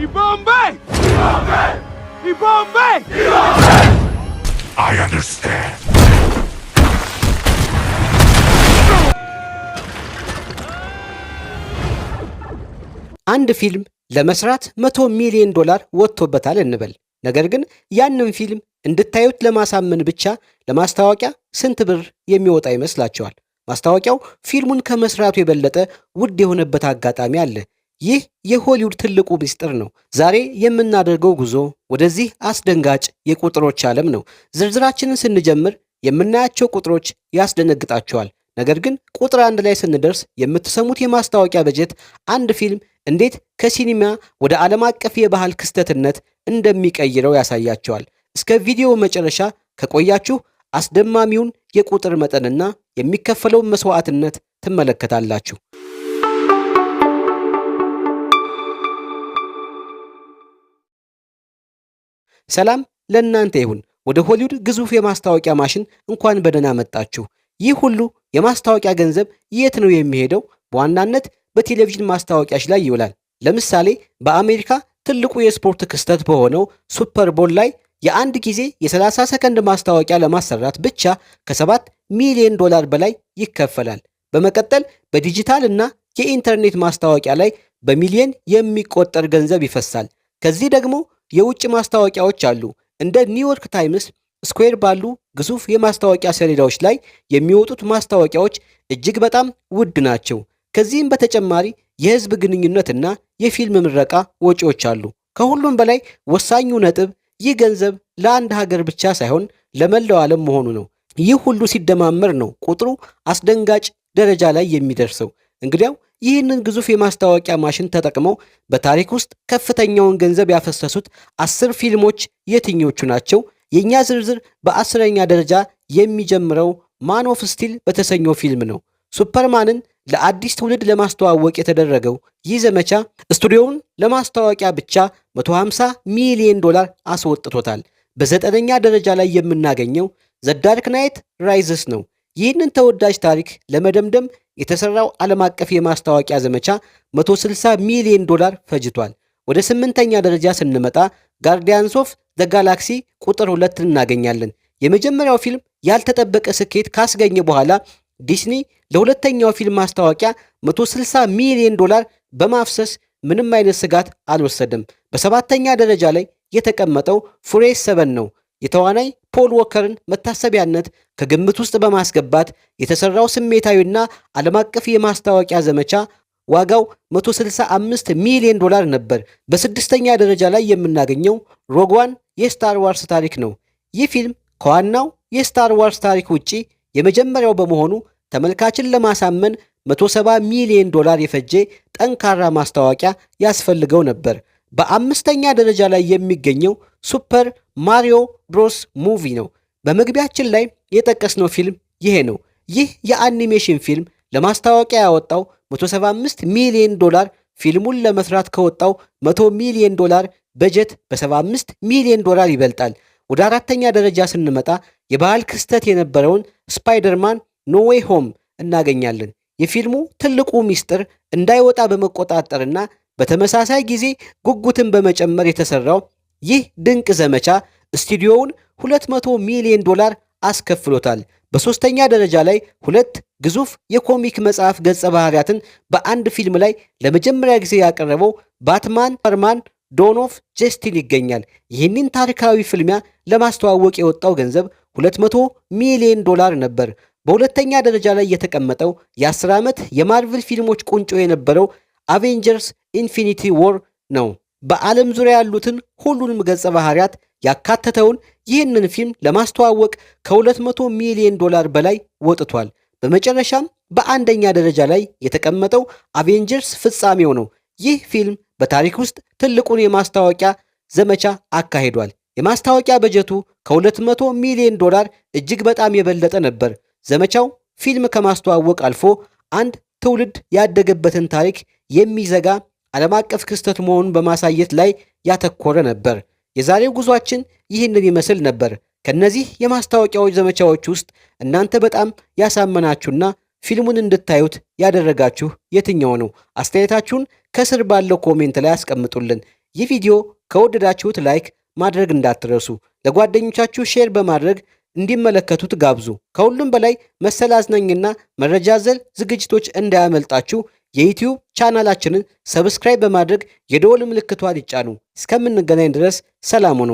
Ibombe! Ibombe! Ibombe! I understand. አንድ ፊልም ለመስራት $100 ሚሊዮን ወጥቶበታል እንበል። ነገር ግን ያንን ፊልም እንድታዩት ለማሳመን ብቻ ለማስታወቂያ ስንት ብር የሚወጣ ይመስላችኋል? ማስታወቂያው ፊልሙን ከመስራቱ የበለጠ ውድ የሆነበት አጋጣሚ አለ። ይህ የሆሊውድ ትልቁ ምስጢር ነው። ዛሬ የምናደርገው ጉዞ ወደዚህ አስደንጋጭ የቁጥሮች ዓለም ነው። ዝርዝራችንን ስንጀምር የምናያቸው ቁጥሮች ያስደነግጣቸዋል። ነገር ግን ቁጥር 1 ላይ ስንደርስ የምትሰሙት የማስታወቂያ በጀት አንድ ፊልም እንዴት ከሲኒማ ወደ ዓለም አቀፍ የባህል ክስተትነት እንደሚቀይረው ያሳያቸዋል። እስከ ቪዲዮ መጨረሻ ከቆያችሁ አስደማሚውን የቁጥር መጠንና የሚከፈለውን መስዋዕትነት ትመለከታላችሁ። ሰላም ለእናንተ ይሁን። ወደ ሆሊውድ ግዙፍ የማስታወቂያ ማሽን እንኳን በደህና መጣችሁ። ይህ ሁሉ የማስታወቂያ ገንዘብ የት ነው የሚሄደው? በዋናነት በቴሌቪዥን ማስታወቂያዎች ላይ ይውላል። ለምሳሌ በአሜሪካ ትልቁ የስፖርት ክስተት በሆነው ሱፐር ቦል ላይ የአንድ ጊዜ የ30 ሰከንድ ማስታወቂያ ለማሰራት ብቻ ከ$7 ሚሊዮን በላይ ይከፈላል። በመቀጠል በዲጂታል እና የኢንተርኔት ማስታወቂያ ላይ በሚሊዮን የሚቆጠር ገንዘብ ይፈሳል። ከዚህ ደግሞ የውጭ ማስታወቂያዎች አሉ። እንደ ኒውዮርክ ታይምስ ስኩዌር ባሉ ግዙፍ የማስታወቂያ ሰሌዳዎች ላይ የሚወጡት ማስታወቂያዎች እጅግ በጣም ውድ ናቸው። ከዚህም በተጨማሪ የህዝብ ግንኙነትና የፊልም ምረቃ ወጪዎች አሉ። ከሁሉም በላይ ወሳኙ ነጥብ ይህ ገንዘብ ለአንድ ሀገር ብቻ ሳይሆን ለመላው ዓለም መሆኑ ነው። ይህ ሁሉ ሲደማመር ነው ቁጥሩ አስደንጋጭ ደረጃ ላይ የሚደርሰው። እንግዲያው ይህንን ግዙፍ የማስታወቂያ ማሽን ተጠቅመው በታሪክ ውስጥ ከፍተኛውን ገንዘብ ያፈሰሱት 10 ፊልሞች የትኞቹ ናቸው? የእኛ ዝርዝር በ10ኛ ደረጃ የሚጀምረው ማን ኦፍ ስቲል በተሰኘው ፊልም ነው። ሱፐርማንን ለአዲስ ትውልድ ለማስተዋወቅ የተደረገው ይህ ዘመቻ ስቱዲዮውን ለማስታወቂያ ብቻ $150 ሚሊዮን አስወጥቶታል። በ9ኛ ደረጃ ላይ የምናገኘው ዘ ዳርክ ናይት ራይዝስ ነው። ይህንን ተወዳጅ ታሪክ ለመደምደም የተሰራው ዓለም አቀፍ የማስታወቂያ ዘመቻ $160 ሚሊዮን ፈጅቷል። ወደ 8ኛ ደረጃ ስንመጣ ጋርዲያንስ ኦፍ ዘ ጋላክሲ ቁጥር 2 እናገኛለን። የመጀመሪያው ፊልም ያልተጠበቀ ስኬት ካስገኘ በኋላ ዲስኒ ለሁለተኛው ፊልም ማስታወቂያ $160 ሚሊዮን በማፍሰስ ምንም አይነት ስጋት አልወሰደም። በ7ኛ ደረጃ ላይ የተቀመጠው ፉሬስ 7 ነው። የተዋናይ ፖል ዎከርን መታሰቢያነት ከግምት ውስጥ በማስገባት የተሰራው ስሜታዊና ዓለም አቀፍ የማስታወቂያ ዘመቻ ዋጋው $165 ሚሊዮን ነበር። በ6ኛ ደረጃ ላይ የምናገኘው ሮግ ዋን የስታር ዋርስ ታሪክ ነው። ይህ ፊልም ከዋናው የስታር ዋርስ ታሪክ ውጪ የመጀመሪያው በመሆኑ ተመልካችን ለማሳመን $170 ሚሊዮን የፈጀ ጠንካራ ማስታወቂያ ያስፈልገው ነበር። በ5ኛ ደረጃ ላይ የሚገኘው ሱፐር ማሪዮ ብሮስ ሙቪ ነው። በመግቢያችን ላይ የጠቀስነው ፊልም ይሄ ነው። ይህ የአኒሜሽን ፊልም ለማስታወቂያ ያወጣው $175 ሚሊዮን ፊልሙን ለመስራት ከወጣው $100 ሚሊዮን በጀት በ75 ሚሊዮን ይበልጣል። ወደ 4ኛ ደረጃ ስንመጣ የባህል ክስተት የነበረውን ስፓይደርማን ኖ ዌይ ሆም እናገኛለን። የፊልሙ ትልቁ ሚስጥር እንዳይወጣ በመቆጣጠርና በተመሳሳይ ጊዜ ጉጉትን በመጨመር የተሰራው ይህ ድንቅ ዘመቻ ስቱዲዮውን $200 ሚሊዮን አስከፍሎታል። በ3ኛ ደረጃ ላይ 2 ግዙፍ የኮሚክ መጽሐፍ ገጸ ባህሪያትን በአንድ ፊልም ላይ ለመጀመሪያ ጊዜ ያቀረበው ባትማን ሱፐርማን ዶን ኦፍ ጀስቲስ ይገኛል። ይህንን ታሪካዊ ፍልሚያ ለማስተዋወቅ የወጣው ገንዘብ $200 ሚሊዮን ነበር። በሁለተኛ ደረጃ ላይ የተቀመጠው የ10 ዓመት የማርቨል ፊልሞች ቁንጮ የነበረው አቬንጀርስ ኢንፊኒቲ ዎር ነው። በዓለም ዙሪያ ያሉትን ሁሉንም ገጸ ባህሪያት ያካተተውን ይህንን ፊልም ለማስተዋወቅ ከ200 ሚሊዮን በላይ ወጥቷል። በመጨረሻም በአንደኛ ደረጃ ላይ የተቀመጠው አቬንጀርስ ፍጻሜው ነው። ይህ ፊልም በታሪክ ውስጥ ትልቁን የማስታወቂያ ዘመቻ አካሂዷል። የማስታወቂያ በጀቱ ከ200 ሚሊዮን እጅግ በጣም የበለጠ ነበር። ዘመቻው ፊልም ከማስተዋወቅ አልፎ አንድ ትውልድ ያደገበትን ታሪክ የሚዘጋ ዓለም አቀፍ ክስተት መሆኑን በማሳየት ላይ ያተኮረ ነበር። የዛሬው ጉዟችን ይህንን ይመስል ነበር። ከነዚህ የማስታወቂያዎች ዘመቻዎች ውስጥ እናንተ በጣም ያሳመናችሁና ፊልሙን እንድታዩት ያደረጋችሁ የትኛው ነው? አስተያየታችሁን ከስር ባለው ኮሜንት ላይ አስቀምጡልን። ይህ ቪዲዮ ከወደዳችሁት ላይክ ማድረግ እንዳትረሱ። ለጓደኞቻችሁ ሼር በማድረግ እንዲመለከቱት ጋብዙ። ከሁሉም በላይ መሰል አዝናኝና መረጃ አዘል ዝግጅቶች እንዳያመልጣችሁ የዩቲዩብ ቻናላችንን ሰብስክራይብ በማድረግ የደወል ምልክቷን ይጫኑ። እስከምንገናኝ ድረስ ሰላም ሁኑ።